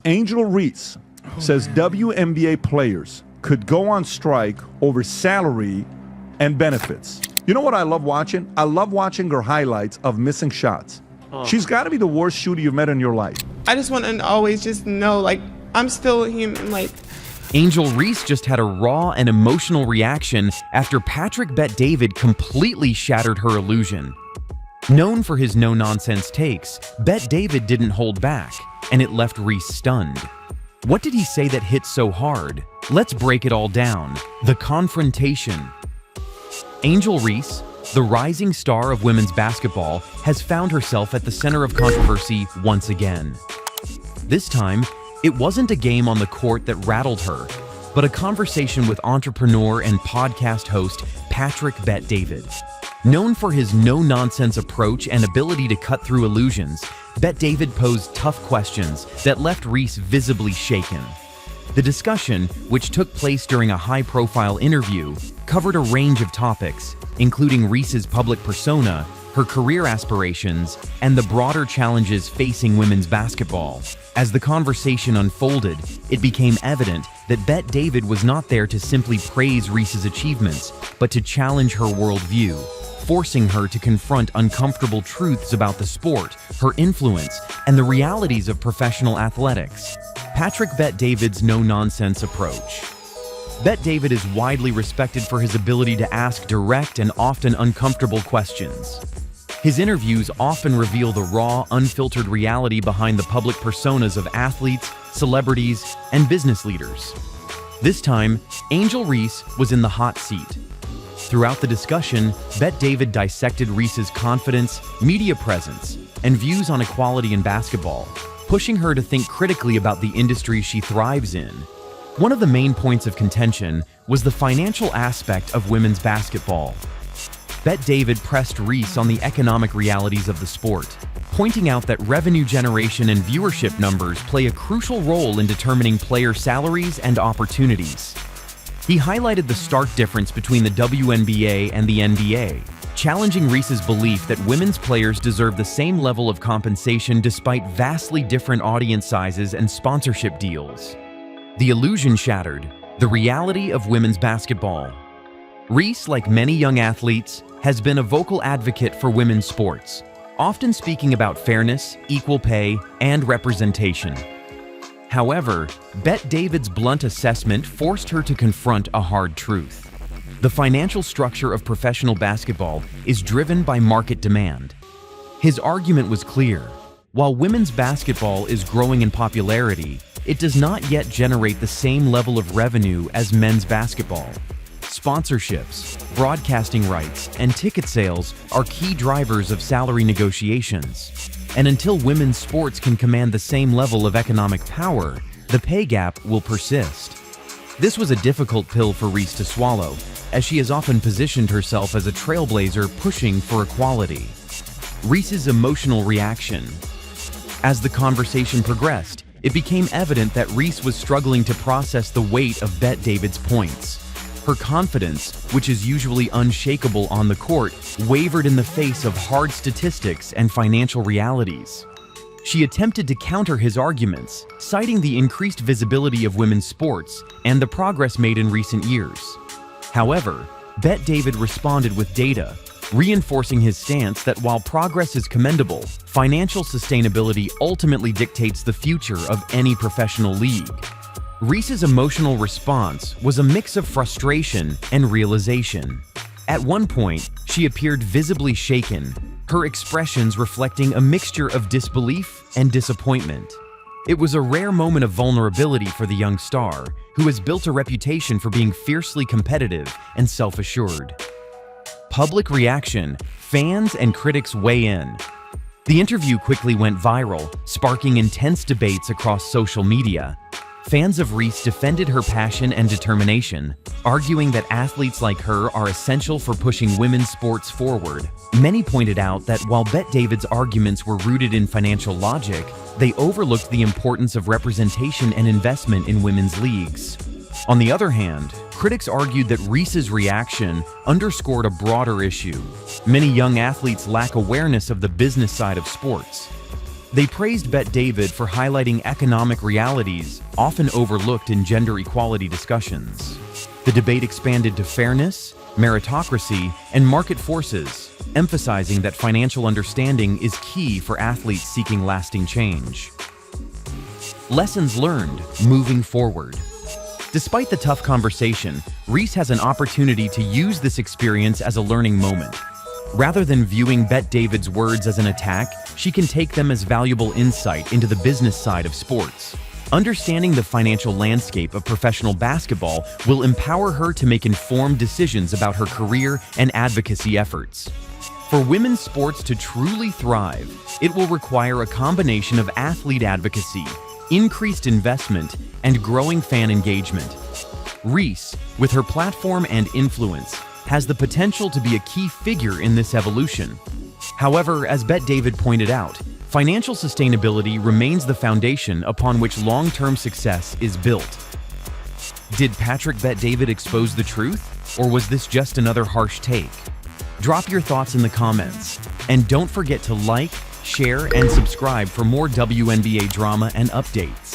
Angel Reese says WNBA players could go on strike over salary and benefits. You know what I love watching? I love watching her highlights of missing shots. She's got to be the worst shooter you've met in your life. I just want to always just know, like, I'm still human, like. Angel Reese just had a raw and emotional reaction after Patrick Bet-David completely shattered her illusion. Known for his no-nonsense takes, Bet-David didn't hold back, and it left Reese stunned. What did he say that hit so hard? Let's break it all down. The Confrontation. Angel Reese, the rising star of women's basketball, has found herself at the center of controversy once again. This time, it wasn't a game on the court that rattled her, but a conversation with entrepreneur and podcast host Patrick Bet-David. Known for his no-nonsense approach and ability to cut through illusions, Bet-David posed tough questions that left Reese visibly shaken. The discussion, which took place during a high-profile interview, covered a range of topics, including Reese's public persona, her career aspirations, and the broader challenges facing women's basketball. As the conversation unfolded, it became evident that Bet-David was not there to simply praise Reese's achievements, but to challenge her worldview, forcing her to confront uncomfortable truths about the sport, her influence, and the realities of professional athletics. Patrick Bet-David's no-nonsense approach. Bet-David is widely respected for his ability to ask direct and often uncomfortable questions. His interviews often reveal the raw, unfiltered reality behind the public personas of athletes, celebrities, and business leaders. This time, Angel Reese was in the hot seat. Throughout the discussion, Bet-David dissected Reese's confidence, media presence, and views on equality in basketball, pushing her to think critically about the industry she thrives in. One of the main points of contention was the financial aspect of women's basketball. Bet-David pressed Reese on the economic realities of the sport, pointing out that revenue generation and viewership numbers play a crucial role in determining player salaries and opportunities. He highlighted the stark difference between the WNBA and the NBA, challenging Reese's belief that women's players deserve the same level of compensation despite vastly different audience sizes and sponsorship deals. The illusion shattered, the reality of women's basketball. Reese, like many young athletes, has been a vocal advocate for women's sports, often speaking about fairness, equal pay, and representation. However, Bet-David's blunt assessment forced her to confront a hard truth. The financial structure of professional basketball is driven by market demand. His argument was clear. While women's basketball is growing in popularity, it does not yet generate the same level of revenue as men's basketball. Sponsorships, broadcasting rights, and ticket sales are key drivers of salary negotiations. And until women's sports can command the same level of economic power, the pay gap will persist. This was a difficult pill for Reese to swallow, as she has often positioned herself as a trailblazer pushing for equality. Reese's emotional reaction. As the conversation progressed, it became evident that Reese was struggling to process the weight of Bet-David's points. Her confidence, which is usually unshakable on the court, wavered in the face of hard statistics and financial realities. She attempted to counter his arguments, citing the increased visibility of women's sports and the progress made in recent years. However, Bet-David responded with data, reinforcing his stance that while progress is commendable, financial sustainability ultimately dictates the future of any professional league. Reese's emotional response was a mix of frustration and realization. At one point, she appeared visibly shaken, her expressions reflecting a mixture of disbelief and disappointment. It was a rare moment of vulnerability for the young star, who has built a reputation for being fiercely competitive and self-assured. Public reaction, fans and critics weigh in. The interview quickly went viral, sparking intense debates across social media. Fans of Reese defended her passion and determination, arguing that athletes like her are essential for pushing women's sports forward. Many pointed out that while Bet-David's arguments were rooted in financial logic, they overlooked the importance of representation and investment in women's leagues. On the other hand, critics argued that Reese's reaction underscored a broader issue. Many young athletes lack awareness of the business side of sports. They praised Bet David for highlighting economic realities often overlooked in gender equality discussions. The debate expanded to fairness, meritocracy, and market forces, emphasizing that financial understanding is key for athletes seeking lasting change. Lessons learned moving forward. Despite the tough conversation, Reese has an opportunity to use this experience as a learning moment. Rather than viewing Bet David's words as an attack, she can take them as valuable insight into the business side of sports. Understanding the financial landscape of professional basketball will empower her to make informed decisions about her career and advocacy efforts. For women's sports to truly thrive, it will require a combination of athlete advocacy, increased investment, and growing fan engagement. Reese, with her platform and influence, has the potential to be a key figure in this evolution. However, as Bet David pointed out, financial sustainability remains the foundation upon which long-term success is built. Did Patrick Bet David expose the truth, or was this just another harsh take? Drop your thoughts in the comments, and don't forget to like, share, and subscribe for more WNBA drama and updates.